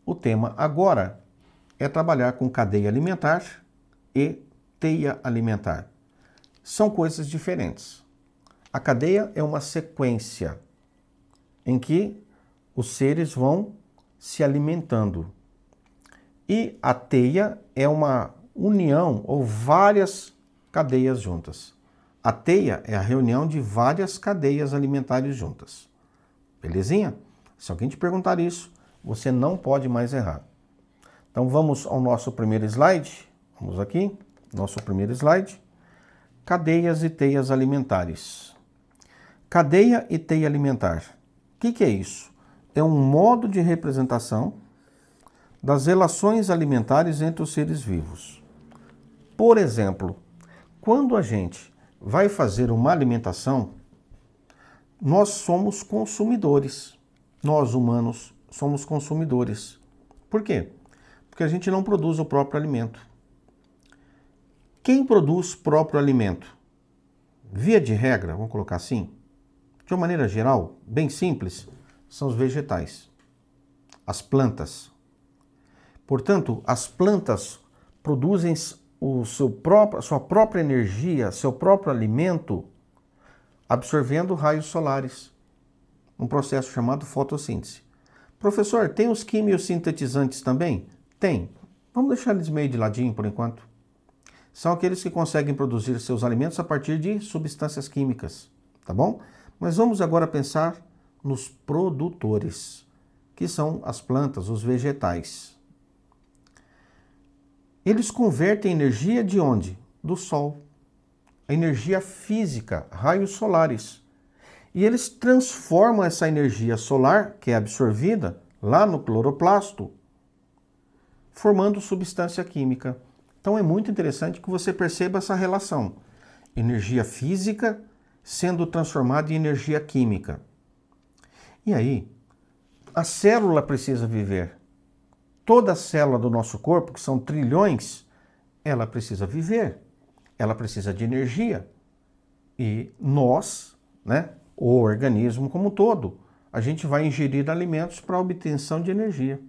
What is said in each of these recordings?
O tema agora é trabalhar com cadeia alimentar e teia alimentar. São coisas diferentes. A cadeia é uma sequência em que os seres vão se alimentando. E a teia é uma união ou várias cadeias juntas. A teia é a reunião de várias cadeias alimentares juntas. Belezinha? Se alguém te perguntar isso, você não pode mais errar. Então vamos ao nosso primeiro slide. Vamos aqui, nosso primeiro slide. Cadeias e teias alimentares. Cadeia e teia alimentar. O que é isso? É um modo de representação das relações alimentares entre os seres vivos. Por exemplo, quando a gente vai fazer uma alimentação, nós somos consumidores. Nós, humanos, somos consumidores. Por quê? Porque a gente não produz o próprio alimento. Quem produz próprio alimento? Via de regra, vamos colocar assim, de uma maneira geral, bem simples, são os vegetais, as plantas. Portanto, as plantas produzem a sua própria energia, seu próprio alimento, absorvendo raios solares, um processo chamado fotossíntese. Professor, tem os quimiosintetizantes também? Tem. Vamos deixar eles meio de ladinho por enquanto. São aqueles que conseguem produzir seus alimentos a partir de substâncias químicas, tá bom? Mas vamos agora pensar nos produtores, que são as plantas, os vegetais. Eles convertem energia de onde? Do sol. A energia física, raios solares. E eles transformam essa energia solar, que é absorvida lá no cloroplasto, formando substância química. Então é muito interessante que você perceba essa relação. Energia física sendo transformada em energia química. E aí, a célula precisa viver. Toda célula do nosso corpo, que são trilhões, ela precisa viver. Ela precisa de energia. E nós, o organismo como um todo, a gente vai ingerir alimentos para a obtenção de energia.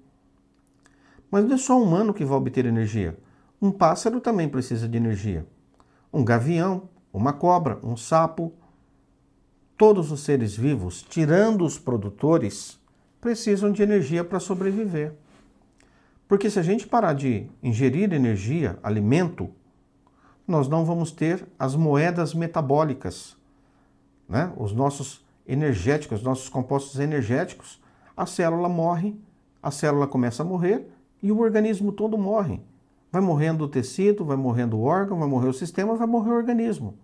Mas não é só o humano que vai obter energia. Um pássaro também precisa de energia. Um gavião, uma cobra, um sapo. Todos os seres vivos, tirando os produtores, precisam de energia para sobreviver. Porque se a gente parar de ingerir energia, alimento, nós não vamos ter as moedas metabólicas, os nossos energéticos, os nossos compostos energéticos. A célula morre, a célula começa a morrer e o organismo todo morre. Vai morrendo o tecido, vai morrendo o órgão, vai morrer o sistema, vai morrer o organismo.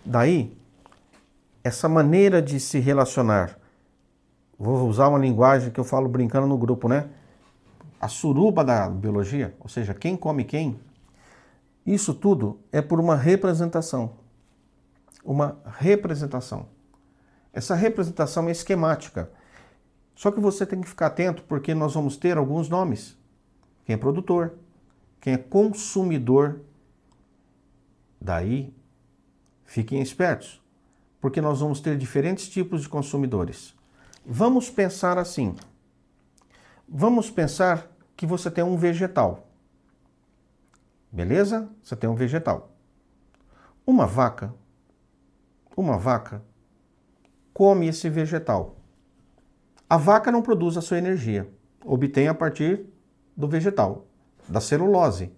Daí, essa maneira de se relacionar, vou usar uma linguagem que eu falo brincando no grupo, a suruba da biologia, ou seja, quem come quem, isso tudo é por uma representação. Uma representação. Essa representação é esquemática. Só que você tem que ficar atento porque nós vamos ter alguns nomes. Quem é produtor, quem é consumidor. Daí, fiquem espertos, porque nós vamos ter diferentes tipos de consumidores. Vamos pensar assim. Vamos pensar que você tem um vegetal. Beleza? Você tem um vegetal. Uma vaca come esse vegetal. A vaca não produz a sua energia. Obtém a partir do vegetal, da celulose.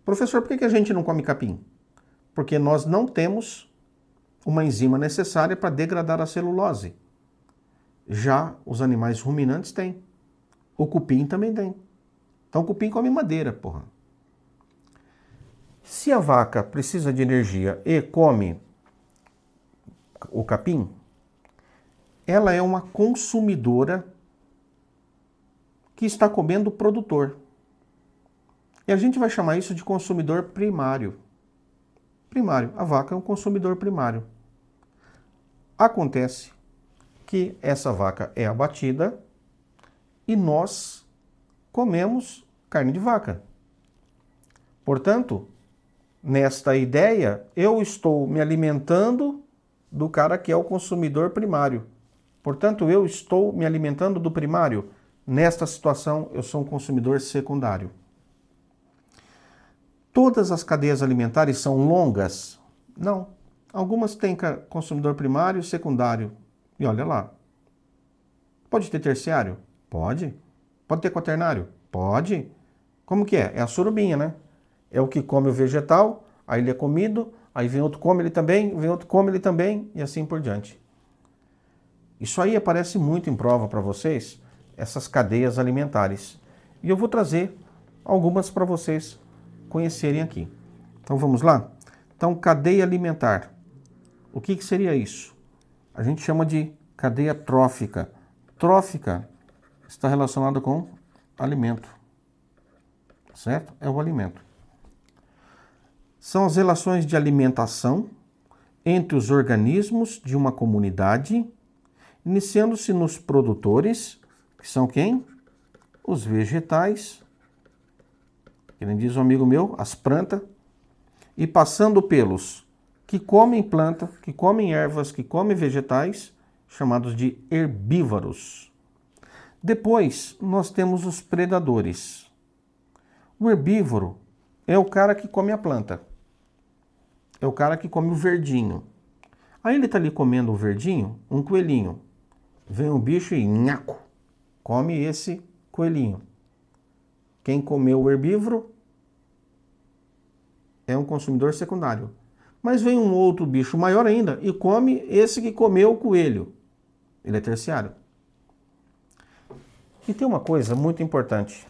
Professor, por que a gente não come capim? Porque nós não temos uma enzima necessária para degradar a celulose. Já os animais ruminantes têm. O cupim também tem. Então o cupim come madeira, porra. Se a vaca precisa de energia e come o capim, ela é uma consumidora que está comendo o produtor. E a gente vai chamar isso de consumidor primário. Primário. A vaca é um consumidor primário. Acontece que essa vaca é abatida e nós comemos carne de vaca. Portanto, nesta ideia, eu estou me alimentando do cara que é o consumidor primário. Portanto, eu estou me alimentando do primário? Nesta situação, eu sou um consumidor secundário. Todas as cadeias alimentares são longas? Não. Algumas têm consumidor primário e secundário. E olha lá. Pode ter terciário? Pode. Pode ter quaternário? Pode. Como que é? É a surubinha, né? É o que come o vegetal, aí ele é comido, aí vem outro come ele também, vem outro come ele também, e assim por diante. Isso aí aparece muito em prova para vocês, essas cadeias alimentares. E eu vou trazer algumas para vocês conhecerem aqui. Então vamos lá? Então, cadeia alimentar. O que seria isso? A gente chama de cadeia trófica. Trófica está relacionada com alimento. Certo? É o alimento. São as relações de alimentação entre os organismos de uma comunidade, iniciando-se nos produtores, que são quem? Os vegetais, que nem diz um amigo meu, as plantas, e passando pelos que comem planta, que comem ervas, que comem vegetais, chamados de herbívoros. Depois, nós temos os predadores. O herbívoro é o cara que come a planta. É o cara que come o verdinho. Aí ele está ali comendo o verdinho, um coelhinho. Vem um bicho e nhaco, come esse coelhinho. Quem comeu o herbívoro é um consumidor secundário. Mas vem um outro bicho maior ainda e come esse que comeu o coelho. Ele é terciário. E tem uma coisa muito importante.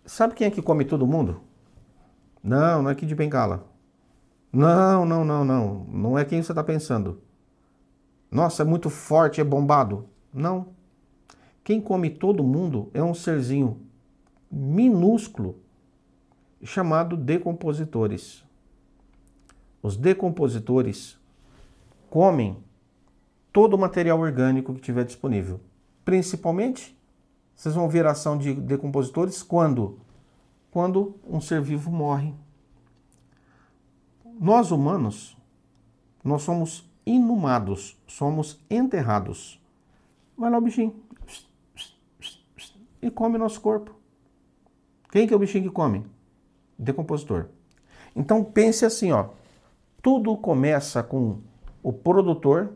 Sabe quem é que come todo mundo? Não é Kid Bengala. Não. Não é quem você está pensando. Nossa, é muito forte, é bombado. Não. Quem come todo mundo é um serzinho minúsculo chamado decompositores. Os decompositores comem todo o material orgânico que tiver disponível. Principalmente, vocês vão ver a ação de decompositores quando um ser vivo morre. Nós humanos, nós somos inumados, somos enterrados. Vai lá o bichinho e come nosso corpo. Quem que é o bichinho que come? Decompositor. Então pense assim, ó. Tudo começa com o produtor.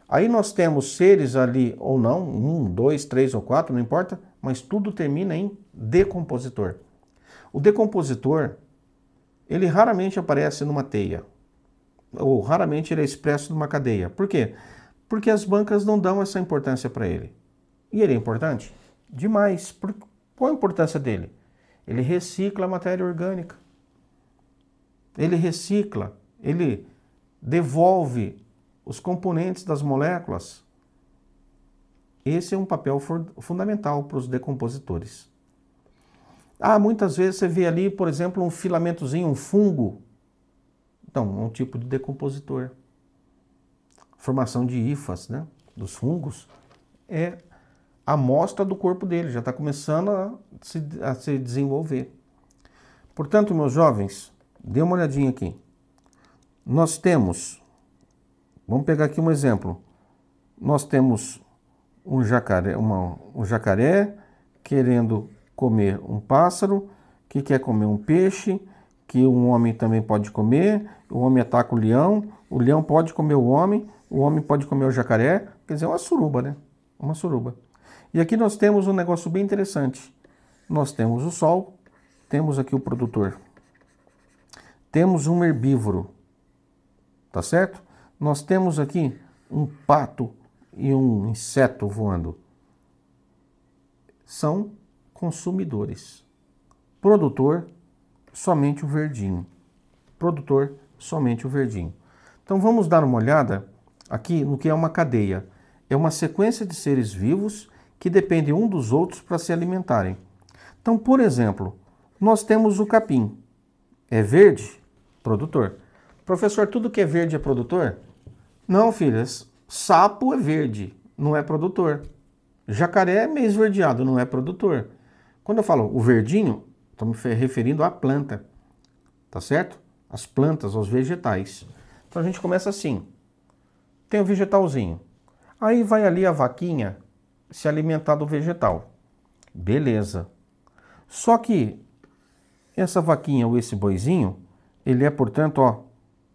Aí nós temos seres ali ou não, 1, 2, 3 ou 4, não importa, mas tudo termina em decompositor. O decompositor, ele raramente aparece numa teia, ou raramente ele é expresso numa cadeia. Por quê? Porque as bancas não dão essa importância para ele. E ele é importante? Demais. Qual a importância dele? Ele recicla a matéria orgânica. Ele recicla, ele devolve os componentes das moléculas. Esse é um papel fundamental para os decompositores. Muitas vezes você vê ali, por exemplo, um filamentozinho, um fungo. Então, um tipo de decompositor. Formação de hifas, né, dos fungos, é a amostra do corpo dele, já está começando a se desenvolver. Portanto, meus jovens, dê uma olhadinha aqui. Nós temos, vamos pegar aqui um exemplo. Nós temos um jacaré querendo comer um pássaro, que quer comer um peixe, que um homem também pode comer, o homem ataca o leão pode comer o homem pode comer o jacaré, quer dizer, é uma suruba, né? Uma suruba. E aqui nós temos um negócio bem interessante. Nós temos o sol, temos aqui o produtor. Temos um herbívoro, tá certo? Nós temos aqui um pato e um inseto voando. São consumidores. Produtor, somente o verdinho. Produtor, somente o verdinho. Então vamos dar uma olhada aqui no que é uma cadeia. É uma sequência de seres vivos que dependem um dos outros para se alimentarem. Então, por exemplo, nós temos o capim. É verde? Produtor. Professor, tudo que é verde é produtor? Não, filhas. Sapo é verde, não é produtor. Jacaré é meio esverdeado, não é produtor. Quando eu falo o verdinho, estou me referindo à planta. Tá certo? As plantas, aos vegetais. Então a gente começa assim. Tem o vegetalzinho. Aí vai ali a vaquinha se alimentar do vegetal. Beleza. Só que essa vaquinha ou esse boizinho, ele é, portanto, ó,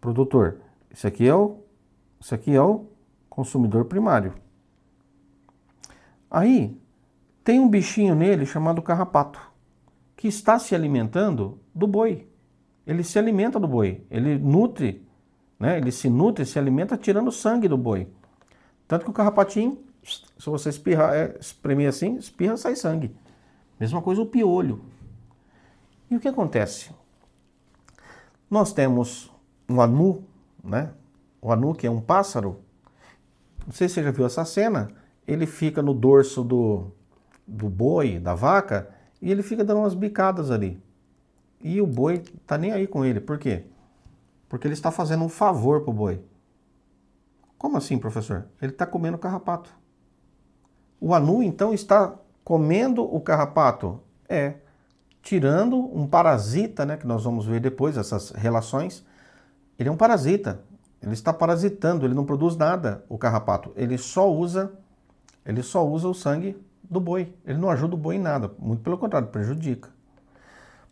produtor. Esse aqui é o consumidor primário. Aí tem um bichinho nele chamado carrapato, que está se alimentando do boi. Ele se alimenta do boi, ele nutre, né? Ele se nutre, se alimenta tirando sangue do boi. Tanto que o carrapatinho, se você espirrar, espremer assim, espirra, sai sangue. Mesma coisa o piolho. E o que acontece? Nós temos um anu, né? O anu, que é um pássaro. Não sei se você já viu essa cena. Ele fica no dorso do boi, da vaca, e ele fica dando umas bicadas ali. E o boi tá nem aí com ele. Por quê? Porque ele está fazendo um favor pro boi. Como assim, professor? Ele está comendo carrapato. O anu, então, está comendo o carrapato? Tirando um parasita, né, que nós vamos ver depois, essas relações. Ele é um parasita. Ele está parasitando, ele não produz nada, o carrapato. Ele só usa o sangue do boi. Ele não ajuda o boi em nada. Muito pelo contrário, prejudica.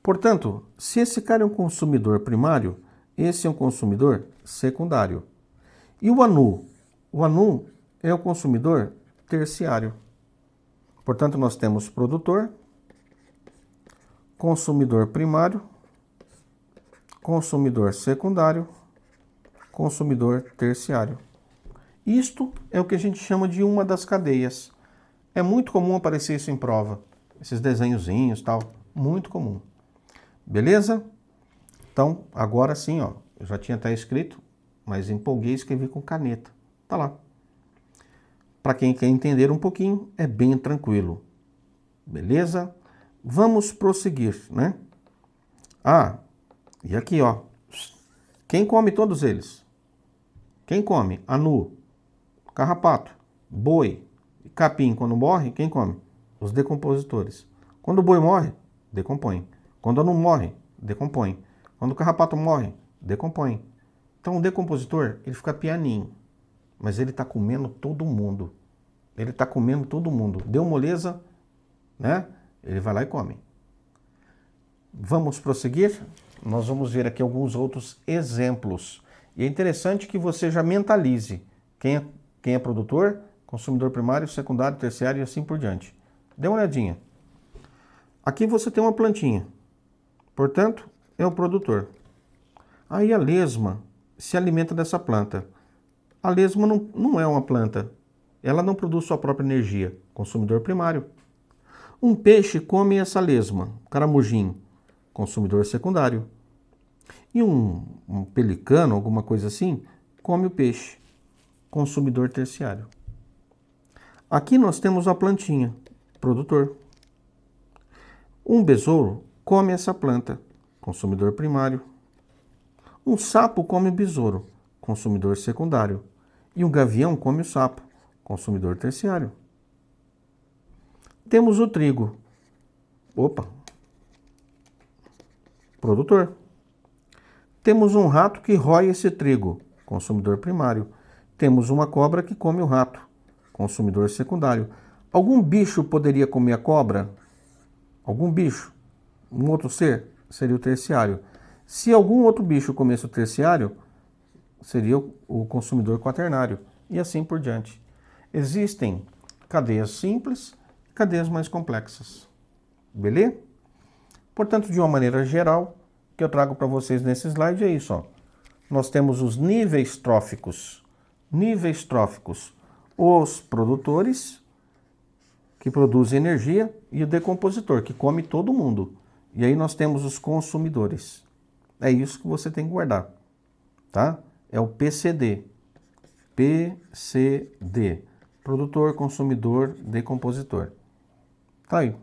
Portanto, se esse cara é um consumidor primário, esse é um consumidor secundário. E o anu? O anu é o consumidor terciário. Portanto, nós temos produtor, consumidor primário, consumidor secundário, consumidor terciário. Isto é o que a gente chama de uma das cadeias. É muito comum aparecer isso em prova. Esses desenhozinhos, tal, muito comum. Beleza? Então, agora sim, ó, eu já tinha até escrito, mas empolguei e escrevi com caneta. Tá lá. Para quem quer entender um pouquinho, é bem tranquilo. Beleza? Vamos prosseguir, né? E aqui, ó. Quem come todos eles? Quem come? Anu, carrapato, boi, capim. Quando morre, quem come? Os decompositores. Quando o boi morre, decompõe. Quando o anu morre, decompõe. Quando o carrapato morre, decompõe. Então o decompositor, ele fica pianinho, mas ele está comendo todo mundo. Ele está comendo todo mundo. Deu moleza, né? Ele vai lá e come. Vamos prosseguir? Nós vamos ver aqui alguns outros exemplos. E é interessante que você já mentalize quem é produtor, consumidor primário, secundário, terciário e assim por diante. Dê uma olhadinha. Aqui você tem uma plantinha. Portanto, é o produtor. Aí a lesma se alimenta dessa planta. A lesma não é uma planta. Ela não produz sua própria energia. Consumidor primário. Um peixe come essa lesma, caramujim, consumidor secundário. E um pelicano, alguma coisa assim, come o peixe, consumidor terciário. Aqui nós temos a plantinha, produtor. Um besouro come essa planta, consumidor primário. Um sapo come o besouro, consumidor secundário. E um gavião come o sapo, consumidor terciário. Temos o trigo. Produtor. Temos um rato que rói esse trigo, consumidor primário. Temos uma cobra que come o rato, consumidor secundário. Algum bicho poderia comer a cobra? Algum bicho? Um outro ser? Seria o terciário. Se algum outro bicho comesse o terciário, seria o consumidor quaternário. E assim por diante. Existem cadeias simples e cadeias mais complexas. Beleza? Portanto, de uma maneira geral, o que eu trago para vocês nesse slide é isso. Ó. Nós temos os níveis tróficos. Níveis tróficos. Os produtores, que produzem energia, e o decompositor, que come todo mundo. E aí nós temos os consumidores. É isso que você tem que guardar. Tá? É o PCD. PCD. Produtor, consumidor, decompositor. Tá aí.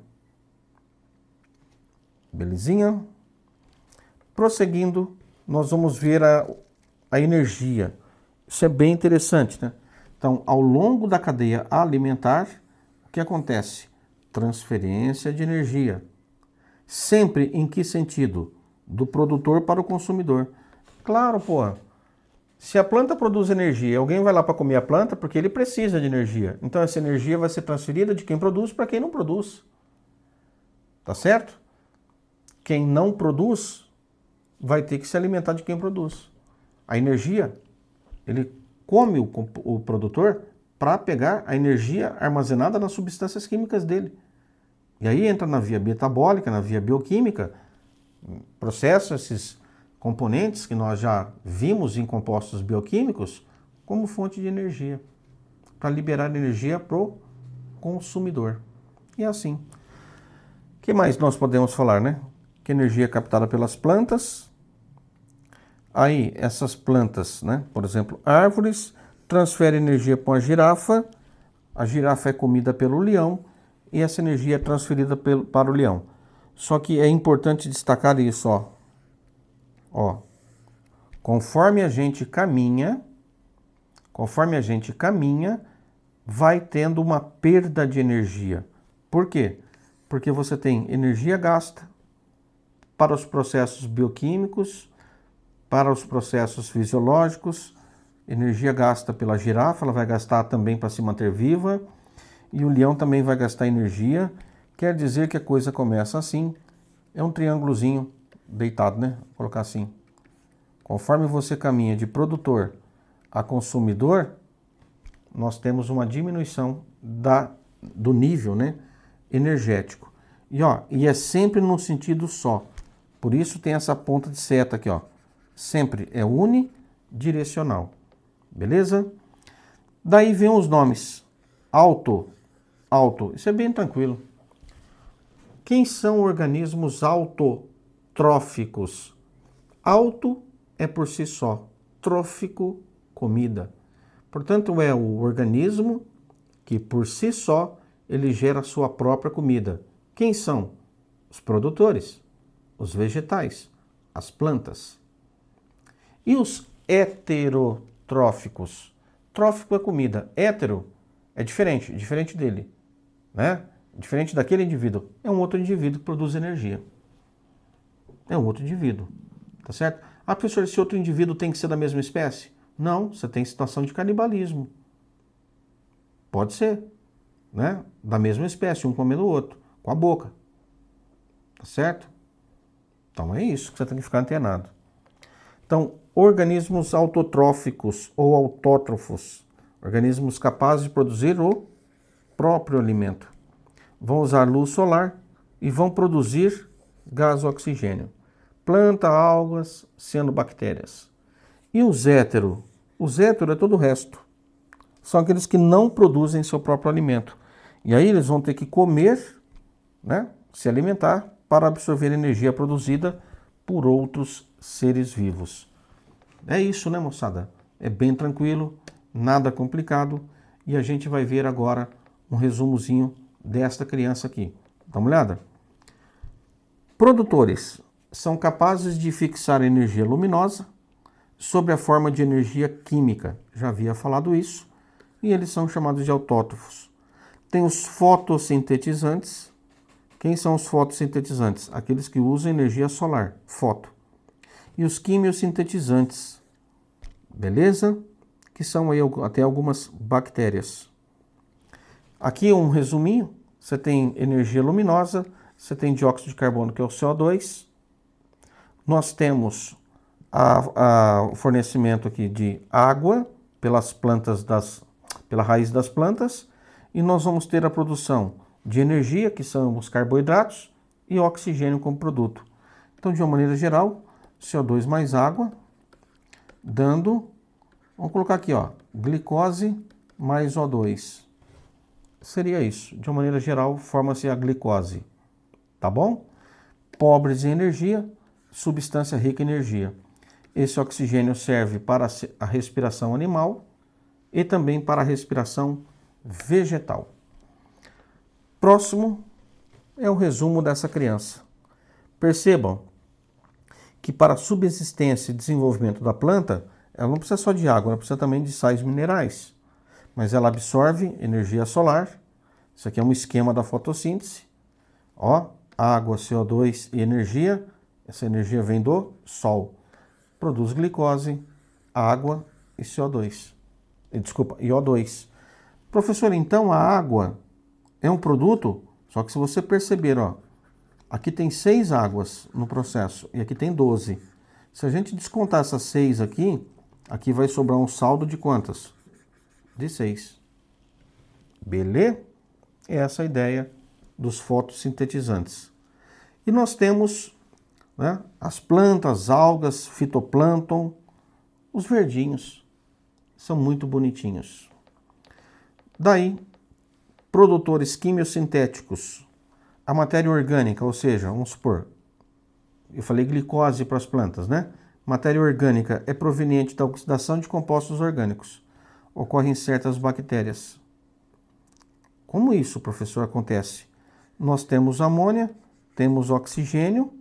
Belezinha? Prosseguindo, nós vamos ver a energia. Isso é bem interessante, né? Então, ao longo da cadeia alimentar, o que acontece? Transferência de energia. Sempre em que sentido? Do produtor para o consumidor. Claro, pô. Se a planta produz energia, alguém vai lá para comer a planta porque ele precisa de energia. Então essa energia vai ser transferida de quem produz para quem não produz. Tá certo? Quem não produz vai ter que se alimentar de quem produz. A energia, ele come o produtor para pegar a energia armazenada nas substâncias químicas dele. E aí entra na via metabólica, na via bioquímica, processa esses componentes que nós já vimos em compostos bioquímicos como fonte de energia, para liberar energia para o consumidor. E é assim. O que mais nós podemos falar, né? Que energia é captada pelas plantas. Aí, essas plantas, né? Por exemplo, árvores, transferem energia para a girafa é comida pelo leão e essa energia é transferida para o leão. Só que é importante destacar isso, ó. Ó, conforme a gente caminha, vai tendo uma perda de energia. Por quê? Porque você tem energia gasta para os processos bioquímicos, para os processos fisiológicos, energia gasta pela girafa, ela vai gastar também para se manter viva, e o leão também vai gastar energia. Quer dizer que a coisa começa assim, é um triângulozinho deitado, né? Vou colocar assim. Conforme você caminha de produtor a consumidor, nós temos uma diminuição do nível, né, energético. E é sempre num sentido só. Por isso tem essa ponta de seta aqui, ó. Sempre é unidirecional. Beleza? Daí vem os nomes. Auto. Isso é bem tranquilo. Quem são organismos autotróficos? Auto é por si só. Trófico, comida. Portanto, é o organismo que por si só ele gera a sua própria comida. Quem são? Os produtores, os vegetais, as plantas. E os heterotróficos? Trófico é comida, hétero é diferente dele, né? Diferente daquele indivíduo. É um outro indivíduo que produz energia. É um outro indivíduo, tá certo? Ah, professor, esse outro indivíduo tem que ser da mesma espécie? Não, você tem situação de canibalismo. Pode ser, né? Da mesma espécie, um comendo o outro, com a boca. Tá certo? Então é isso que você tem que ficar antenado. Então, organismos autotróficos ou autótrofos, organismos capazes de produzir o próprio alimento, vão usar luz solar e vão produzir gás oxigênio. Planta, algas, cianobactérias. E os héteros? Os héteros é todo o resto. São aqueles que não produzem seu próprio alimento. E aí eles vão ter que comer, né, se alimentar, para absorver energia produzida por outros seres vivos. É isso, né, moçada? É bem tranquilo, nada complicado. E a gente vai ver agora um resumozinho desta criança aqui. Dá uma olhada? Produtores são capazes de fixar energia luminosa sob a forma de energia química. Já havia falado isso. E eles são chamados de autótrofos. Tem os fotossintetizantes. Quem são os fotossintetizantes? Aqueles que usam energia solar, foto. E os quimiosintetizantes, beleza? Que são aí até algumas bactérias. Aqui um resuminho. Você tem energia luminosa, você tem dióxido de carbono, que é o CO2. Nós temos o fornecimento aqui de água pelas plantas pela raiz das plantas, e nós vamos ter a produção de energia, que são os carboidratos, e oxigênio como produto. Então, de uma maneira geral, CO2 mais água, dando, vamos colocar aqui, ó, glicose mais O2. Seria isso. De uma maneira geral, forma-se a glicose. Tá bom? Pobres em energia, substância rica em energia. Esse oxigênio serve para a respiração animal e também para a respiração vegetal. Próximo é o resumo dessa criança. Percebam que para a subsistência e desenvolvimento da planta, ela não precisa só de água, ela precisa também de sais minerais. Mas ela absorve energia solar. Isso aqui é um esquema da fotossíntese. Ó, água, CO2 e energia. Essa energia vem do sol. Produz glicose, água e CO2. Desculpa, e O2. Professor, então a água é um produto? Só que se você perceber, ó, aqui tem 6 águas no processo e aqui tem 12. Se a gente descontar essas 6 aqui, aqui vai sobrar um saldo de quantas? De 6. Beleza? Essa é a ideia dos fotossintetizantes. E nós temos, né, as plantas, algas, fitoplâncton, os verdinhos. São muito bonitinhos. Daí, produtores quimiosintéticos. A matéria orgânica, ou seja, vamos supor, eu falei glicose para as plantas, né? Matéria orgânica é proveniente da oxidação de compostos orgânicos. Ocorre em certas bactérias. Como isso, professor, acontece? Nós temos amônia, temos oxigênio,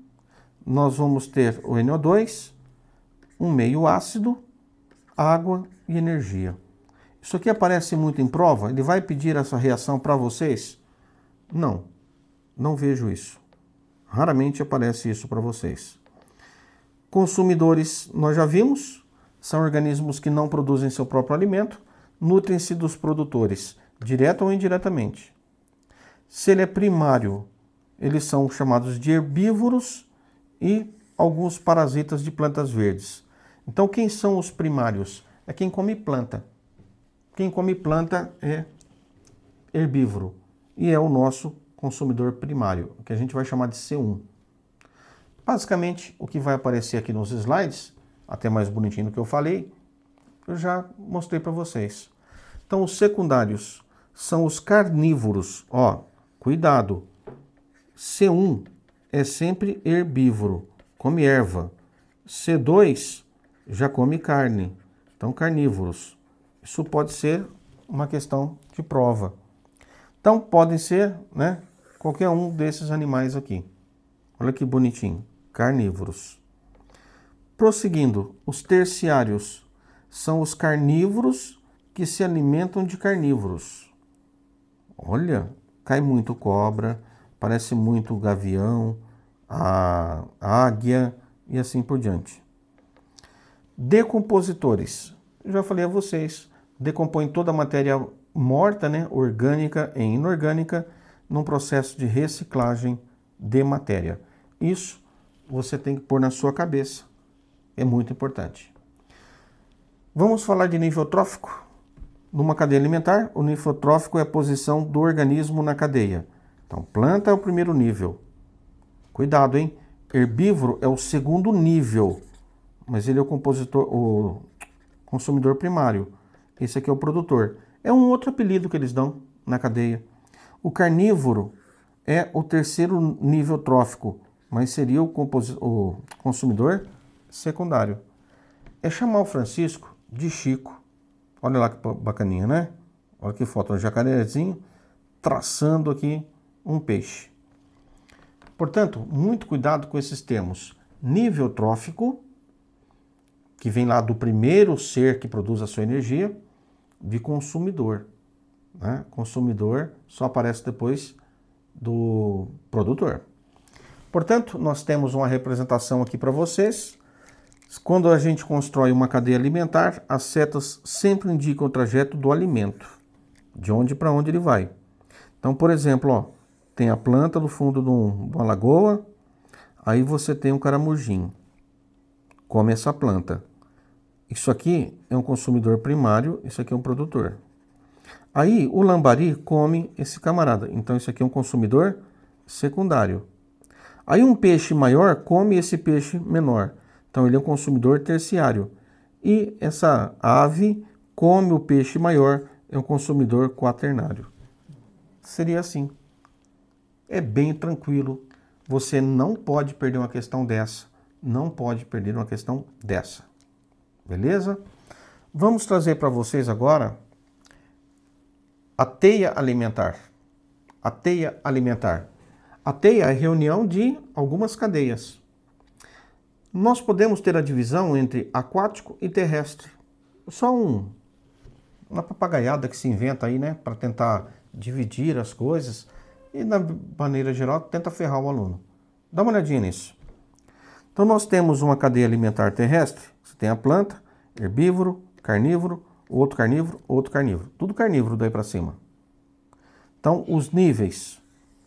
nós vamos ter o NO2, um meio ácido, água e energia. Isso aqui aparece muito em prova? Ele vai pedir essa reação para vocês? Não, não vejo isso. Raramente aparece isso para vocês. Consumidores, nós já vimos, são organismos que não produzem seu próprio alimento, nutrem-se dos produtores, direta ou indiretamente. Se ele é primário, eles são chamados de herbívoros e alguns parasitas de plantas verdes. Então, quem são os primários? É quem come planta. Quem come planta é herbívoro e é o nosso consumidor primário, que a gente vai chamar de C1. Basicamente, o que vai aparecer aqui nos slides, até mais bonitinho do que eu falei, eu já mostrei para vocês. Então, os secundários são os carnívoros. Ó, cuidado. C1 é sempre herbívoro, come erva. C2 já come carne, então carnívoros. Isso pode ser uma questão de prova. Então, podem ser, né, qualquer um desses animais aqui. Olha que bonitinho, carnívoros. Prosseguindo, os terciários são os carnívoros que se alimentam de carnívoros. Olha, cai muito cobra, parece muito gavião, a águia e assim por diante. Decompositores. Eu já falei a vocês, decompõe toda a matéria morta, né, orgânica e inorgânica, num processo de reciclagem de matéria. Isso você tem que pôr na sua cabeça. É muito importante. Vamos falar de nível trófico. Numa cadeia alimentar, o nível trófico é a posição do organismo na cadeia. Então, planta é o primeiro nível. Cuidado, hein? Herbívoro é o segundo nível, mas ele é o consumidor primário. Esse aqui é o produtor. É um outro apelido que eles dão na cadeia. O carnívoro é o terceiro nível trófico, mas seria o consumidor secundário. É chamar o Francisco de Chico. Olha lá que bacaninha, né? Olha que foto, um jacarezinho traçando aqui um peixe. Portanto, muito cuidado com esses termos. Nível trófico, que vem lá do primeiro ser que produz a sua energia, de consumidor. Né? Consumidor só aparece depois do produtor. Portanto, nós temos uma representação aqui para vocês. Quando a gente constrói uma cadeia alimentar, as setas sempre indicam o trajeto do alimento, de onde para onde ele vai. Então, por exemplo, ó, tem a planta no fundo de uma lagoa, aí você tem um caramujinho, come essa planta. Isso aqui é um consumidor primário, isso aqui é um produtor. Aí o lambari come esse camarada, então isso aqui é um consumidor secundário. Aí um peixe maior come esse peixe menor, então ele é um consumidor terciário. E essa ave come o peixe maior, é um consumidor quaternário. Seria assim. É bem tranquilo, você não pode perder uma questão dessa, não pode perder uma questão dessa. Beleza? Vamos trazer para vocês agora a teia alimentar. A teia alimentar. A teia é a reunião de algumas cadeias. Nós podemos ter a divisão entre aquático e terrestre. Só uma papagaiada que se inventa aí, né, para tentar dividir as coisas e, na maneira geral, tenta ferrar o aluno. Dá uma olhadinha nisso. Então, nós temos uma cadeia alimentar terrestre. Você tem a planta, herbívoro, carnívoro, outro carnívoro, outro carnívoro. Tudo carnívoro daí para cima. Então, os níveis: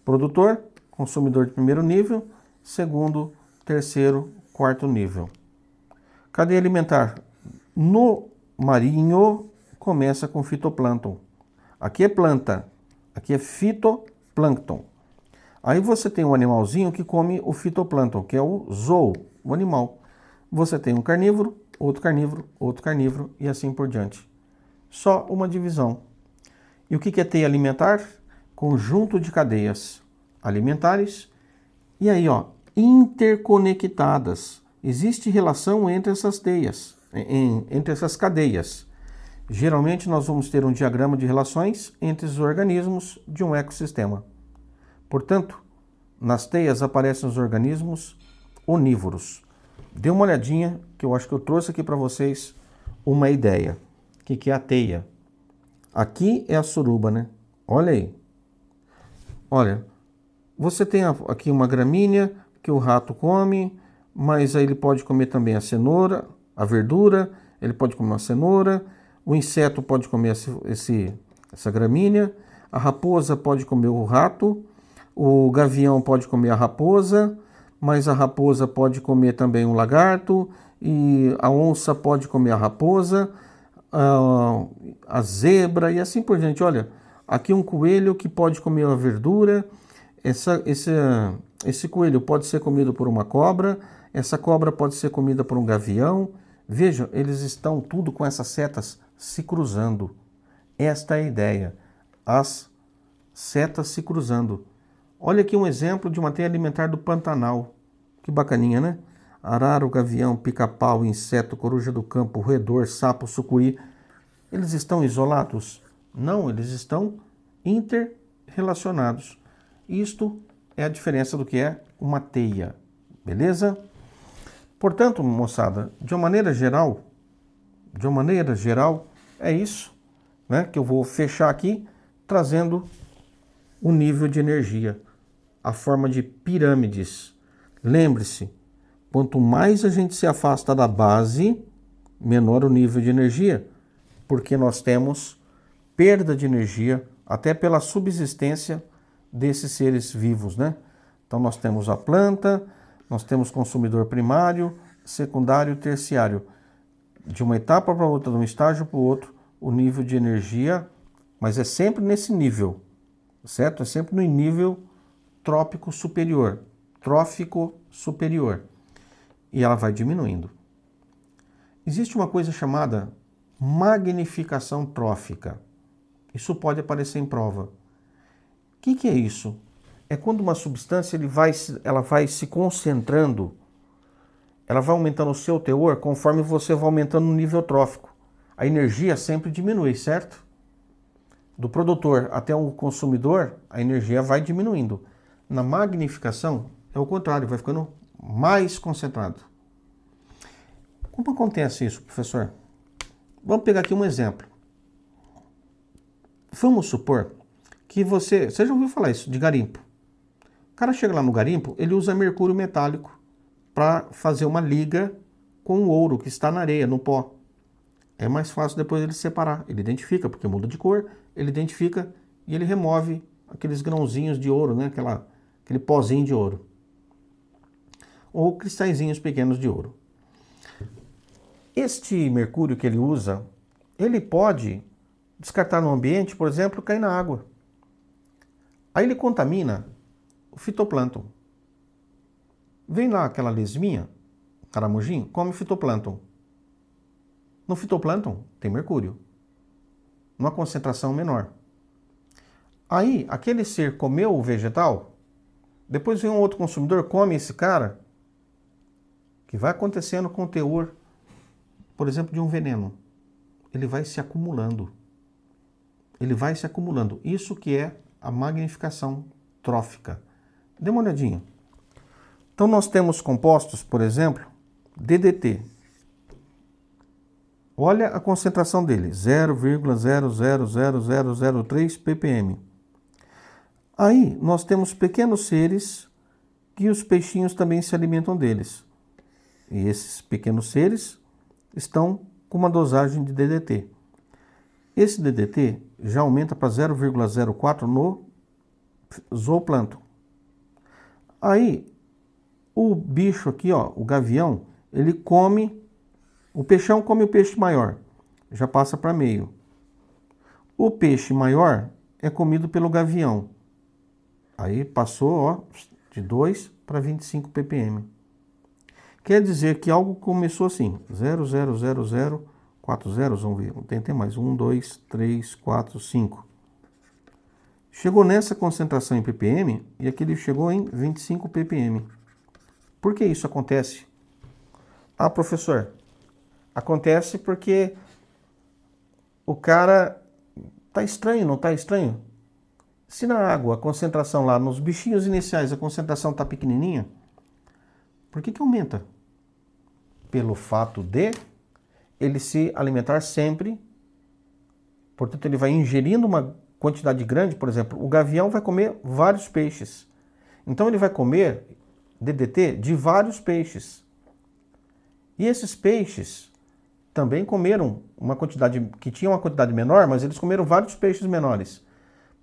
produtor, consumidor de primeiro nível, segundo, terceiro, quarto nível. Cadeia alimentar no marinho começa com fitoplâncton. Aqui é planta, aqui é fitoplâncton. Aí você tem um animalzinho que come o fitoplâncton, que é o zoo, o animal. Você tem um carnívoro, outro carnívoro, outro carnívoro e assim por diante. Só uma divisão. E o que é teia alimentar? Conjunto de cadeias alimentares. E aí, ó, interconectadas. Existe relação entre essas teias, entre essas cadeias. Geralmente nós vamos ter um diagrama de relações entre os organismos de um ecossistema. Portanto, nas teias aparecem os organismos onívoros. Dê uma olhadinha, que eu acho que eu trouxe aqui para vocês uma ideia. O que é a teia? Aqui é a suruba, né? Olha aí. Olha, você tem aqui uma gramínea que o rato come, mas aí ele pode comer também a cenoura, a verdura, ele pode comer a cenoura, o inseto pode comer essa gramínea, a raposa pode comer o rato, o gavião pode comer a raposa, mas a raposa pode comer também um lagarto, e a onça pode comer a raposa, a zebra e assim por diante. Olha, aqui um coelho que pode comer a verdura, esse coelho pode ser comido por uma cobra, essa cobra pode ser comida por um gavião. Vejam, eles estão tudo com essas setas se cruzando. Esta é a ideia, as setas se cruzando. Olha aqui um exemplo de uma teia alimentar do Pantanal. Que bacaninha, né? Arara, gavião, pica-pau, inseto, coruja do campo, roedor, sapo, sucuri. Eles estão isolados? Não, eles estão interrelacionados. Isto é a diferença do que é uma teia, beleza? Portanto, moçada, de uma maneira geral, é isso, né? Que eu vou fechar aqui trazendo o nível de energia, a forma de pirâmides. Lembre-se, quanto mais a gente se afasta da base, menor o nível de energia, porque nós temos perda de energia até pela subsistência desses seres vivos, né? Então nós temos a planta, nós temos consumidor primário, secundário, terciário. De uma etapa para outra, de um estágio para o outro, o nível de energia, mas é sempre nesse nível, certo? É sempre no nível trófico superior. E ela vai diminuindo. Existe uma coisa chamada magnificação trófica. Isso pode aparecer em prova. O que é isso? É quando uma substância ela vai se concentrando, ela vai aumentando o seu teor conforme você vai aumentando o nível trófico. A energia sempre diminui, certo? Do produtor até o consumidor, a energia vai diminuindo. Na magnificação, é o contrário, vai ficando mais concentrado. Como acontece isso, professor? Vamos pegar aqui um exemplo. Vamos supor que você já ouviu falar isso, de garimpo. O cara chega lá no garimpo, ele usa mercúrio metálico para fazer uma liga com o ouro que está na areia, no pó. É mais fácil depois ele separar. Ele identifica, porque muda de cor, ele identifica e ele remove aqueles grãozinhos de ouro, né? Aquele pozinho de ouro. Ou cristalzinhos pequenos de ouro. Este mercúrio que ele usa, ele pode descartar no ambiente, por exemplo, cair na água. Aí ele contamina o fitoplâncton. Vem lá aquela lesminha, caramujinho, come fitoplâncton. No fitoplâncton tem mercúrio, numa concentração menor. Aí, aquele ser comeu o vegetal, depois vem um outro consumidor, come esse cara, que vai acontecendo com o teor, por exemplo, de um veneno. Ele vai se acumulando. Isso que é a magnificação trófica. Dê uma olhadinha. Então nós temos compostos, por exemplo, DDT. Olha a concentração dele, 0,000003 ppm. Aí nós temos pequenos seres que os peixinhos também se alimentam deles. E esses pequenos seres estão com uma dosagem de DDT. Esse DDT já aumenta para 0,04 no zooplâncton. Aí, o bicho aqui, ó, o gavião, ele come, o peixão come o peixe maior, já passa para meio. O peixe maior é comido pelo gavião. Aí passou, ó, de 2 para 25 ppm. Quer dizer que algo começou assim, 0,000, 4 zeros, vamos ver, tem até mais, 1, 2, 3, 4, 5. Chegou nessa concentração em ppm e aqui ele chegou em 25 ppm. Por que isso acontece? Ah, professor, acontece porque o cara tá estranho, não tá estranho? Se na água a concentração lá, nos bichinhos iniciais, a concentração tá pequenininha, por que aumenta? Pelo fato de ele se alimentar sempre, portanto ele vai ingerindo uma quantidade grande, por exemplo, o gavião vai comer vários peixes. Então ele vai comer DDT de vários peixes. E esses peixes também comeram uma quantidade, que tinha uma quantidade menor, mas eles comeram vários peixes menores.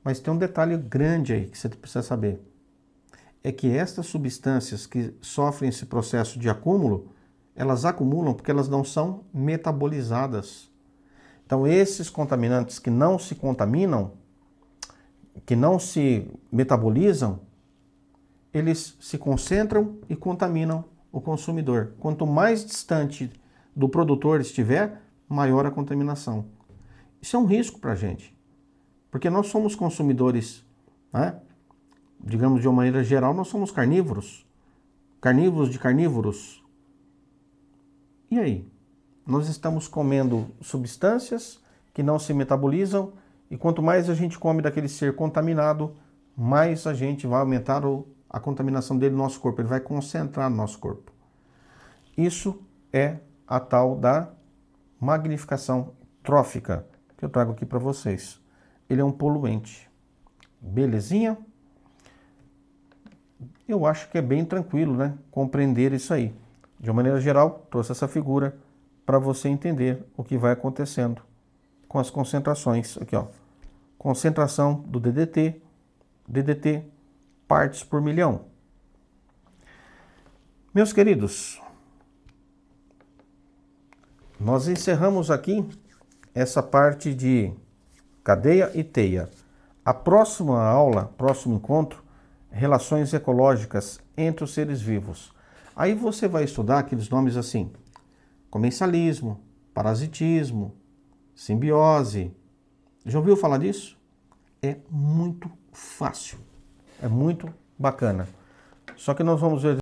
Mas tem um detalhe grande aí que você precisa saber. É que estas substâncias que sofrem esse processo de acúmulo, elas acumulam porque elas não são metabolizadas. Então esses contaminantes que não se contaminam, que não se metabolizam, eles se concentram e contaminam o consumidor. Quanto mais distante do produtor estiver, maior a contaminação. Isso é um risco para a gente, porque nós somos consumidores, né? Digamos de uma maneira geral, nós somos carnívoros, carnívoros de carnívoros. E aí? Nós estamos comendo substâncias que não se metabolizam e quanto mais a gente come daquele ser contaminado, mais a gente vai aumentar a contaminação dele no nosso corpo, ele vai concentrar no nosso corpo. Isso é a tal da magnificação trófica que eu trago aqui para vocês. Ele é um poluente. Belezinha? Eu acho que é bem tranquilo, né? Compreender isso aí. De uma maneira geral, trouxe essa figura para você entender o que vai acontecendo com as concentrações. Aqui, ó. Concentração do DDT, partes por milhão. Meus queridos, nós encerramos aqui essa parte de cadeia e teia. A próxima aula, próximo encontro, relações ecológicas entre os seres vivos. Aí você vai estudar aqueles nomes assim: comensalismo, parasitismo, simbiose. Já ouviu falar disso? É muito fácil, é muito bacana. Só que nós vamos ver